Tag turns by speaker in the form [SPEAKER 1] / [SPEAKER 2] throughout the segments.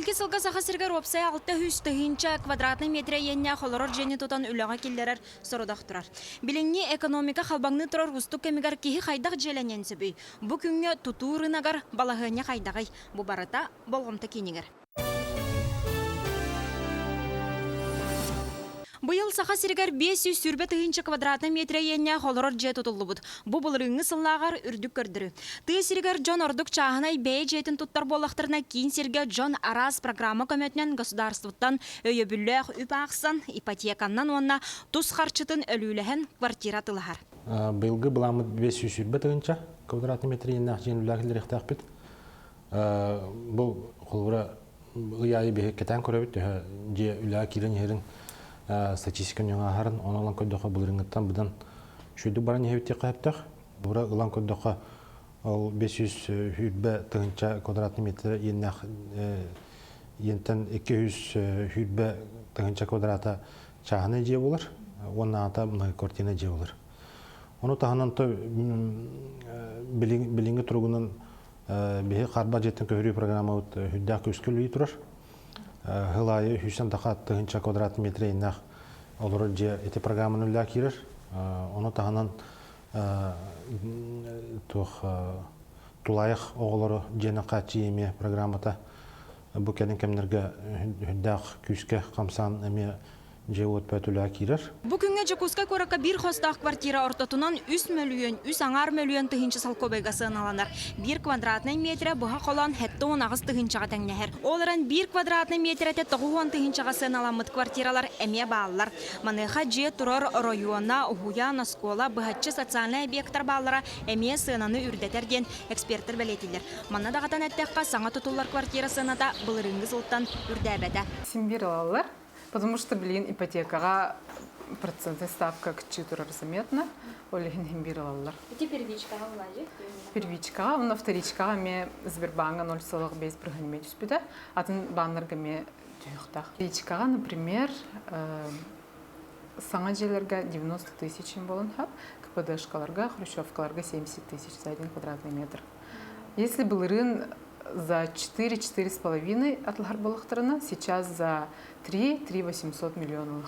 [SPEAKER 1] Билги сылга сахасыргар опсай 600 квадратный метре енне холорор жени тутан үліға келдерер сорудақ тұрар. Билинни экономика халбаңны тұрар ұстық кемігар кейі қайдақ желенен сөбүй. Бұ күнге тұтуырынагар балағыне қайдағай. Бұ барыта болғымты кейнігер. Быйыл сахасыргар 500 квадратный метре енне холорор же тутулы бұд. Бұ бұлырыңы сыллағар үрдік көрдірі. Тыысыргар Джон ордық чағынай бәй жетін туттар болақтырына кейін серге Джон Арас программа көметінен государствыттан өйі бүлләқ үп ақсан, ипотеканнан онна тұс қарчытын өліліхен квартира тылығар.
[SPEAKER 2] Быйылғы бұламы 500 квадратный метре енне ақ жеңілі әкілдер ектақ бет. Бұл қолғыра ұяйы бейі кетен көребет, же үлі әкелін ерін статистиканы аңағарын, оңалан көддіға бұлырыңыттан бұдан шүйді баран ехетте қайыптақ. Бұра ұлан көддіға 500 хүйтбі тұғынша квадратный метр ентен 200 хүйтбі тұғынша квадрата чағыны же болыр, оның ата квартина же болыр. Оны тағынан біліңгі тұрғының бейі қарба жеттің көрі программа хүддәк өскілі тұрар. Хылайы 100 квадратный метре иннах олар же эти программаны үлі керер. Оны тағынан тулайық оғылары жені қатшы еме программата бұл кәдің кәмдерге хүддәк күске қамсан әме же өтпәт үлі керер.
[SPEAKER 1] Бұл күнге жекуска көрікі бір қостақ квартира ортатынан 3 миллион, 3 аңар миллион тұхыншы салқобайға сығыналанар. 1 квадратный метре бұға қолан хәтті 10 тұхыншыға тәңнәхер. Оларан 1 квадратный метрете 9 тұхыншыға сығыналамыд квартиралар әме бағалар. Маныға же тұрар района, ұғуян, оскола, бұғатшы социальный объекттар бағалара әме сығынаны үрдетерден эксперттер бәлетілер. Мана дағатан әттәққа саңа тұтулар квартира сығыната бұлырыңыз ұлттан үрдәбәді.
[SPEAKER 3] Потому что, ипотекага процентная ставка чутура заметна. Олегин химбиралалар.
[SPEAKER 1] Это первичка владеет?
[SPEAKER 3] Первичка, на вторичка ме Сбербанка 0,5 программе успеда, а тен баннергами тюхта. Первичка, например, санаджелерга 90 тысяч болон хаб, КПДшкаларга, хрущевкаларга 70 тысяч за 1 квадратный метр. Если был рынок за 4-4,5 от Ларбалахтарана, сейчас за 3-800 миллионов.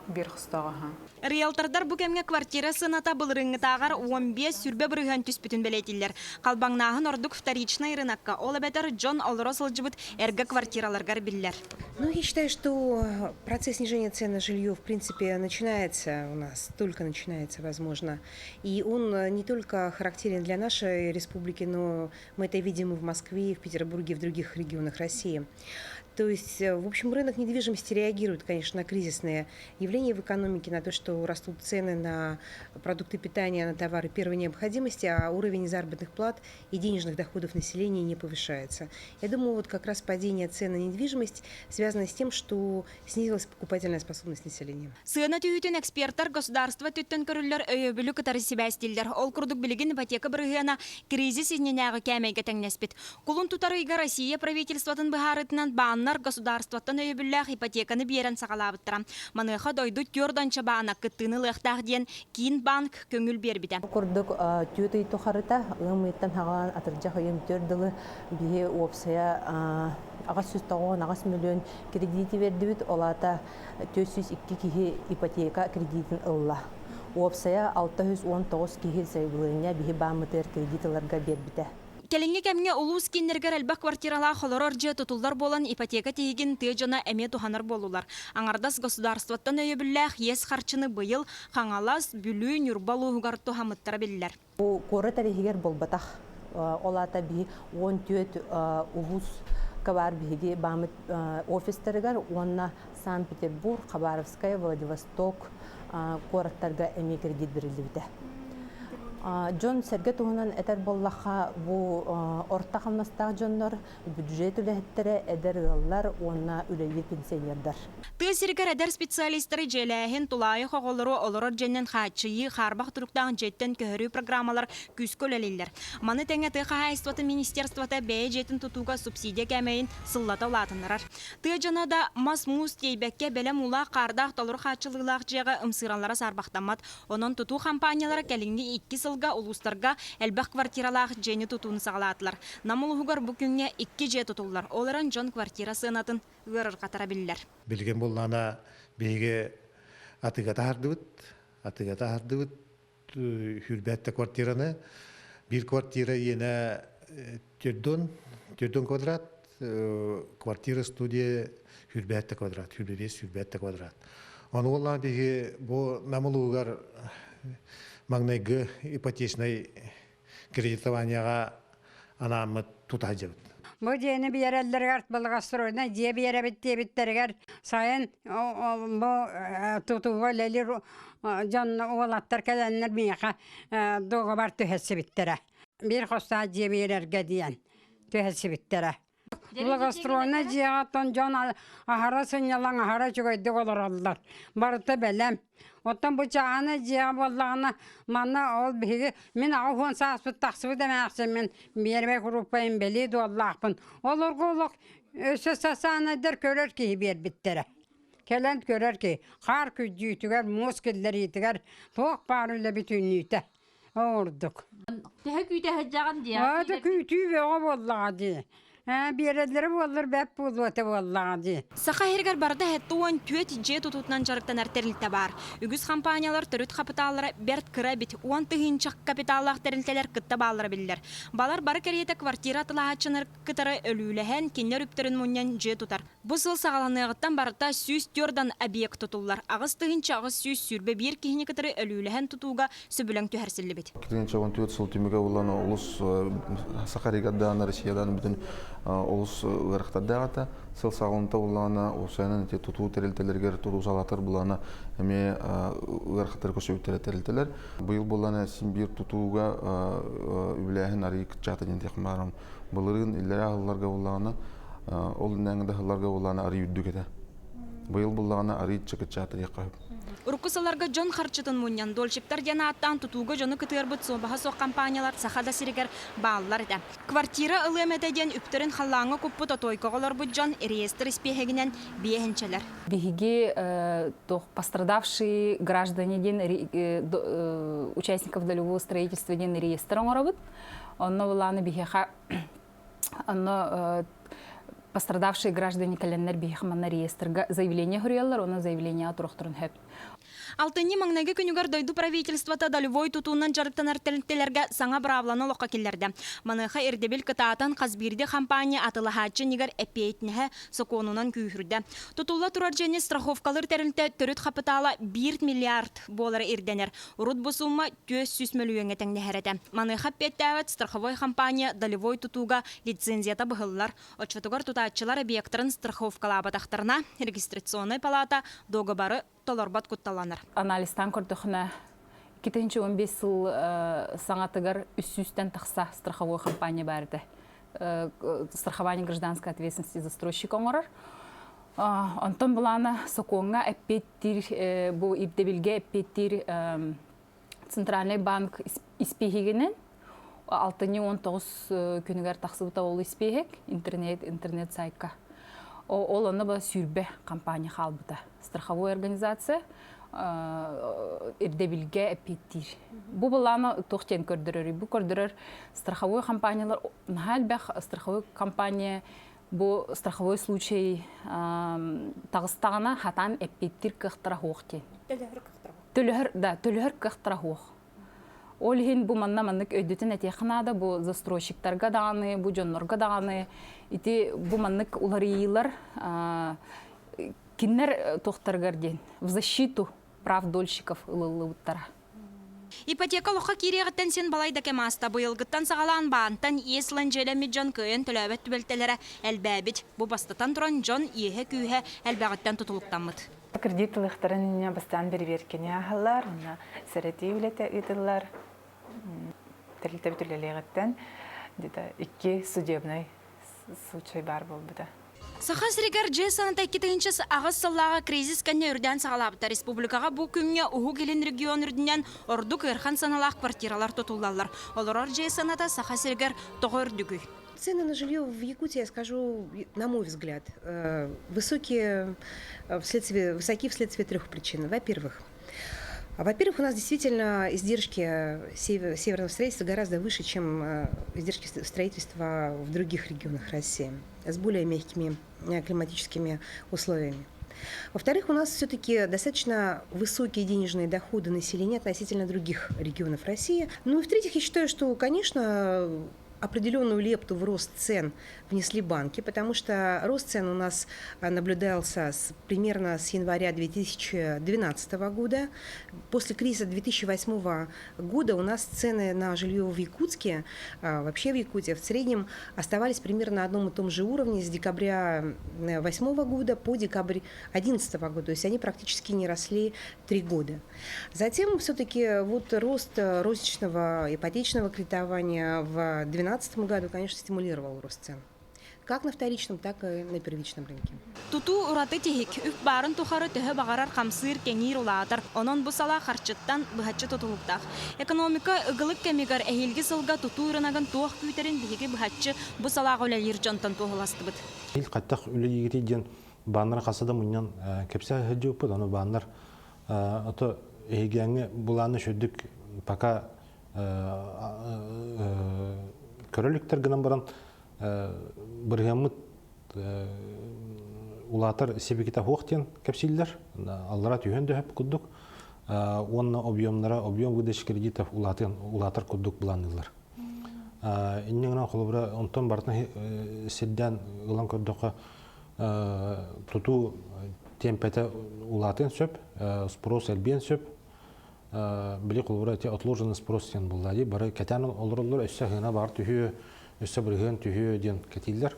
[SPEAKER 3] Бирхостага.
[SPEAKER 1] Риэлтордар бүкемге квартира сыната бұлырыңытағар 15 сүрбе бұрыған түспітін бәлетілер. Қалбаңнағын ордық вторичный рынокка. Ол әбәтір Джон Олросл жібіт әргі квартираларгар биллер.
[SPEAKER 4] Ну, я считаю, что процесс снижения цен на жилье, в принципе, начинается у нас, только начинается, возможно. И он не только характерен для нашей республики, но мы это видим и в Москве, и в Петербурге, и в других регионах России. То есть, в общем, рынок недвижимости реагирует, конечно, на кризисные явления в экономике, на то, что растут цены на продукты питания, на товары первой необходимости, а уровень заработных плат и денежных доходов населения не повышается. Я думаю, вот как раз падение цен на недвижимость связано с тем, что снизилась покупательная способность населения.
[SPEAKER 1] Сына түйітін эксперттар государство түттін көрілер өйөбілі кытары себәстілдер. Ол күрдік білігін ипотека бірғена кризис изненәғы кәмейге тәңнеспет. Кулын тұтарыйға Россия правительствотын бұхарытынан баннар государствоттан өйөбілләқ ипотеканы берен сағалабыттыра. Маныға дойду түрданча бана кыттыны лықтақ ден кейін банк көңіл бербіді.
[SPEAKER 5] Күрдік түйеті тұқарыта ұлымыйттан хағалан атыржақ өйім түрділі бейе опсая ағас 100 миллион кредиті верді бүт, олата 402 кихи ипотека кредитін ұлла. Опсая 619 кихи сайгылыня бейе бамытыр кредитыларға бербіді.
[SPEAKER 1] Келінге кәмге улус кеннергер әлбәк квартирала холорор же тұтулдар болан ипотека тегін тежана әме туханар болулар. Аңардас государствоттан өйебілләқ ес харчыны бұйыл қаңалас бүлі нүрбалу ғарту хамыттара білілер.
[SPEAKER 5] Коры тарихигер болбатақ. Олата бі 14 улус кабар биһиги бамыт офистеригер онна Санкт-Петербург, Хабаровская, Владивосток кораттарга эми кредит берилибите. Джон Серге туһунан этер боллаха бу орта хамнастаг жоннор бюджет үлэхтере эдер ыллар онна үлэйи пенсионердар.
[SPEAKER 1] Тысыргар эдер специалисттары желэхин тулайы хоголору олорор женнен хачыйы харбах туруктан жеттен көһөрүү программалар күскөлелилер. Маны теңе тыхайстваты министерствота бюджетін тутуга субсидия кәмейин сыллата латынырар. Тыжанада масмус тейбекке белем ула кардах толор хачылыйлак жега ымсыранлара сарбахтамат. Онон туту компаниялары келинги 2 тылга улустарга элбах квартиралах жени тутуун сагалаатылар. Намылугар бу күнгө 2 же тутуллар. Оларан жон квартира сынатын ырыр катара биллер.
[SPEAKER 6] Билген боллана беге атыга тахардыбыт хүрбәтте квартираны bir квартира ена төрдөн квадрат, квартира студия хүрбәтте квадрат, хүрбәтте квадрат. Оны олла беге бу намылугар магнайгы ипотечный кредитованияга анамы тутажыбыт.
[SPEAKER 7] Бу жени биереллер арт балгастырына же биеребиттебиттергер сайын бу тутуга лелер жан олаттар келеннер мияка дога бар төһәсебиттере. Bir хоста же биерерге диен төһәсебиттере. Балгастырына же аттан жан ахара сынялан ахара чөгөйдө олораллар. Барыта белем. Оттан бу чааны же боллагына манна ол биги мен агын саспыт таксыбы демәксен мен бербе группайын бели доллакпын. Олорголок өсө сасанадыр көрөр ки бербиттере. Келен көрөр ки кар күҗүтүгөр мускуллар итигер ток барылы бүтүнүтө. Ордук.
[SPEAKER 8] Тэхэ күйтэ хаджаган дия.
[SPEAKER 7] Ада күтүү бега боллагы. Биерелер боллар бәп булуты боллагы.
[SPEAKER 1] Саха хергер барда хеттуан төт же тутутнан жарыктан артерилте бар. Үгүс компаниялар төрөт капиталлары берт кредит, уан тыгынчак капиталлах терилтелер кытта баллары биллер. Балар бары керете квартира тылаачыныр кытары өлүлэхэн кинлер үптөрүн муньян же тутар. Бу сыл сагаланыгыттан барда сүз төрдан объект тутуллар. Агыс тыгынча агыс сүз сүрбе бир кихини кытары өлүлэхэн тутууга сөбүлөң төһәрсилле бит.
[SPEAKER 9] Киринче 14 сыл түмүгө уланы улус Сахаригадан Россиядан бүтүн улус ырыктардагата сыл сагылынта уланы усанын тутуу терилтелерге туруу салатыр буланы эме ырыктар көсөбүттер терилтелер. Быйыл буланы симбир тутууга үбүлэхин арык чата дентехмарым булырын иллер агылларга уланы ол нәңдә хылларга уланы ары үддүгедә. Быйыл буланы ары чыкчаты якып.
[SPEAKER 1] Уркусаларга жон харчытын муньян долчиптар жана аттан тутууга жону кытырбыт собаха сок компаниялар сахада сиригер бааллар да. Квартира ылымеден үптөрүн халлаңы куппут отойкоголор бу жон реестр испехегинен биехинчелер.
[SPEAKER 10] Биги пострадавшие граждане участников долевого строительства ден реестр оңорабыт. Онно буланы бихеха пострадавшие граждане календар бихмана реестрга заявление хурьяллар, оны заявление турухтурун хэп.
[SPEAKER 1] Алтыни маңнайгы күнүгөр дойду правительството долевой тутуунан жарыктан артелерге саңа бравланы лоққа келлерді. Маныха эрдебел кытаатан қазбирде компания атылахачы нигер эпейтнеhe соконунан күйірді. Тутулла турар және страховкалыр тәрілті төрөт капитала 1 миллиард болары ирденер. Урут бу сумма 400 миллион теңнехерете. Маныха петтәвет страховой компания долевой тутууга лицензията быһыллар. Отчетугар тутаатчылар объекттарын страховкалабатахтарына регистрационный палата договары толорбат кутталанар.
[SPEAKER 10] Анализтан көрдөхүнө 2015 жыл саңатыгар 300-тен тақса страховой компания барды. Страхование гражданской ответственности застройщик оңорор. Антон буланы соконга эппеттир бу ибдебилге эппеттир Центральный банк испехигенен 6-19 күнүгөр тақсыбыта болу испехек интернет сайтка. Ол аны ба сүрбе компания халбыта. Страховой организация ирдебилге эппеттир. Бу буланы тоқтен көрдірөр. Бу көрдірөр страховой компаниялар нахалбах страховой компания бу страховой случай тағыстағына хатан эппеттир кықтыра хоқты. Төлөхөр кықтыра хоқ. Ол хин бу маннык өйдөтен этехнада бу застройщиктарга даганы, бу жоннорга даганы, ити бу маннык уларыйлар кинер тохтаргарден в защиту прав дольщиков ылылыттара.
[SPEAKER 1] Ипотека лоха кирегеттен сен балайда кемаста быйылгыттан сагалан баантан еслан желеми жон кыйын төлөбөт түбөлтелере элбәбит. Бу бастатан туран жон иеhe күйе элбәгыттан тутулуктанмыт.
[SPEAKER 11] Кредит лыхтарын бастан берверкене ахалар, сәрети үлете итылар. Тәрілті бүтілелегеттен екі судебный случай бар болбыда.
[SPEAKER 1] Саха сиригер жесаната 2-нчес агыс сыллага кризис кәнне үрдән сагалабыта республикага бу күнгә уху келин регион үрдінен ордук эрхан саналах квартиралар тотулалар. Олорор жесаната саха сиригер тогырдүгү.
[SPEAKER 4] Цены на жилье в Якутии, я скажу, на мой взгляд, высоки вследствие 3 причин. Во-первых, Во-первых, у нас действительно издержки северного строительства гораздо выше, чем издержки строительства в других регионах России с более мягкими климатическими условиями. Во-вторых, у нас все-таки достаточно высокие денежные доходы населения относительно других регионов России. Ну и в-третьих, я считаю, что, конечно, определенную лепту в рост цен внесли банки, потому что рост цен у нас наблюдался примерно с января 2012 года. После кризиса 2008 года у нас цены на жилье в Якутске, вообще в Якутии, в среднем оставались примерно на одном и том же уровне с декабря 2008 года по декабрь 2011 года. То есть они практически не росли 3 года. Затем все-таки вот рост розничного ипотечного кредитования в 2012 году, конечно, стимулировал рост цен. Как на вторичном, так и на первичном рынке.
[SPEAKER 1] Туту ураты тихик үп барын тухары төһө бағарар қамсыр кеңир улаатар. Онон бұсала харчыттан бұхатчы тутулуктақ. Экономика ұғылық кемигар әйелгі сылға туту ұрынаган туақ күйтерін бігі бұхатчы бұсала ғолайыр жонтан туғыласты бұд.
[SPEAKER 2] Ил қаттақ үлі егеті ден бағанар қасады мұннан кепсе әді өппід, оны бағанар ұты егеңі бұланы шөдік пока көріліктер гынан баран біргеміт улатар себекета хоқтен кәпсилдер, аллара түйен дөп күддік, онна объем выдачи кредитов улатар күддік бұланылар. Иннеңінен қолыбыра онтан бартына седден ұлан көрдіқі тұту темпеті улатын сөп, спрос әлбен сөп, білі қолыбыра отложенный спрос сен бұлады. Бары кәтәнің олар өсі ғына бар түйі, өсі бірген түйі ден кәтейлер.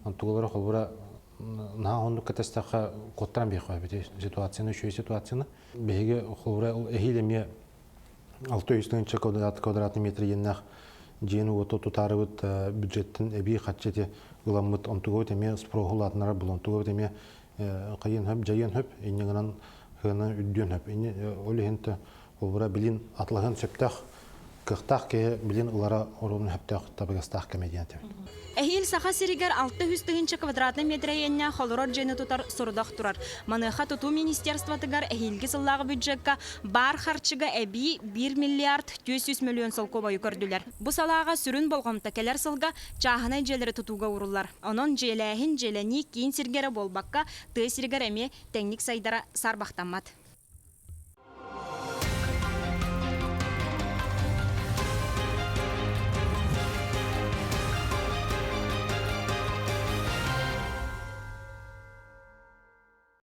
[SPEAKER 2] Онтығылары қолыбыра наға ондық кәтәстіққа қоттан бейқ қой ситуацияны, шөй ситуацияны. Бейге қолыбыра әхейлеме 600 квадратный метр еннақ жені өті тұтары өт бюджеттің әбей қатчеті ғыламыт онтығы өтеме спроғылатынары бұл онтығы өтеме қайын хөп, жайын хөп, еннеңінен ғынан үдден хөп. Олі хенті қолыбыра білін атылған сөптақ, қықтақ кеге білін ұлара орын хөптақ табығастақ кәмедиянты.
[SPEAKER 1] Әйел саха сиригер 600 квадратный метрейенне холорор жені тұтар сұрдақ тұрар. Маныға тұту министерстватығар әйелгі сыллағы бюджетка бар харчыға әбі 1 миллиард 200 миллион сыл көбайы көрділер. Бұ салаға сүрін болғамта келер сылға чағынай желері тұтуға ұрылар. Онын желәйін желәні кейін сиргері болбаққа ты сиргер әме тәңнік сайдара сарбақтамат.